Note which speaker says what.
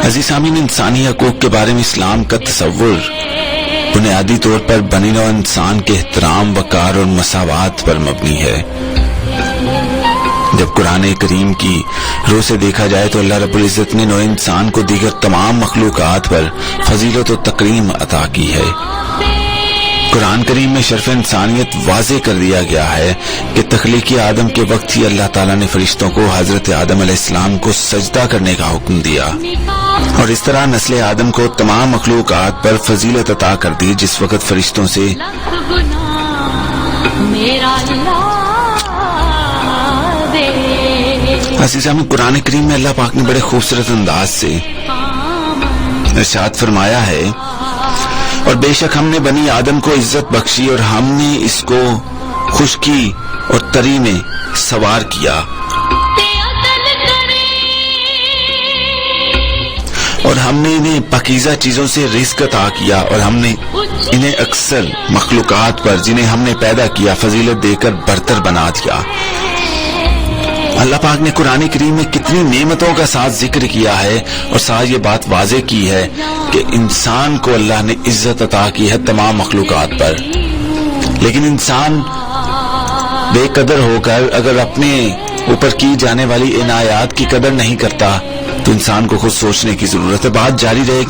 Speaker 1: عزیز سامعین، انسانی حقوق کے بارے میں اسلام کا تصور بنیادی طور پر بنی نوع انسان کے احترام، وقار اور مساوات پر مبنی ہے۔ جب قرآن کریم کی روح سے دیکھا جائے تو اللہ رب العزت نے نوع انسان کو دیگر تمام مخلوقات پر فضیلت و تکریم عطا کی ہے۔ قرآن کریم میں شرف انسانیت واضح کر دیا گیا ہے کہ تخلیق آدم کے وقت ہی اللہ تعالیٰ نے فرشتوں کو حضرت آدم علیہ السلام کو سجدہ کرنے کا حکم دیا، اور اس طرح نسل آدم کو تمام مخلوقات پر فضیلت عطا کر دی جس وقت فرشتوں سے عزیزان، قرآن کریم میں اللہ پاک نے بڑے خوبصورت انداز سے ارشاد فرمایا ہے، اور بے شک ہم نے بنی آدم کو عزت بخشی اور ہم نے اس کو خشکی اور تری میں سوار کیا، اور ہم نے انہیں پاکیزہ چیزوں سے رزق عطا کیا، اور ہم نے انہیں اکثر مخلوقات پر جنہیں ہم نے پیدا کیا فضیلت دے کر برتر بنا دیا۔ اللہ پاک نے قرآن کریم میں کتنی نعمتوں کا ساتھ ذکر کیا ہے، اور ساتھ یہ بات واضح کی ہے کہ انسان کو اللہ نے عزت عطا کی ہے تمام مخلوقات پر، لیکن انسان بے قدر ہو کر اگر اپنے اوپر کی جانے والی عنایات کی قدر نہیں کرتا تو انسان کو خود سوچنے کی ضرورت ہے۔ بات جاری رہے گی۔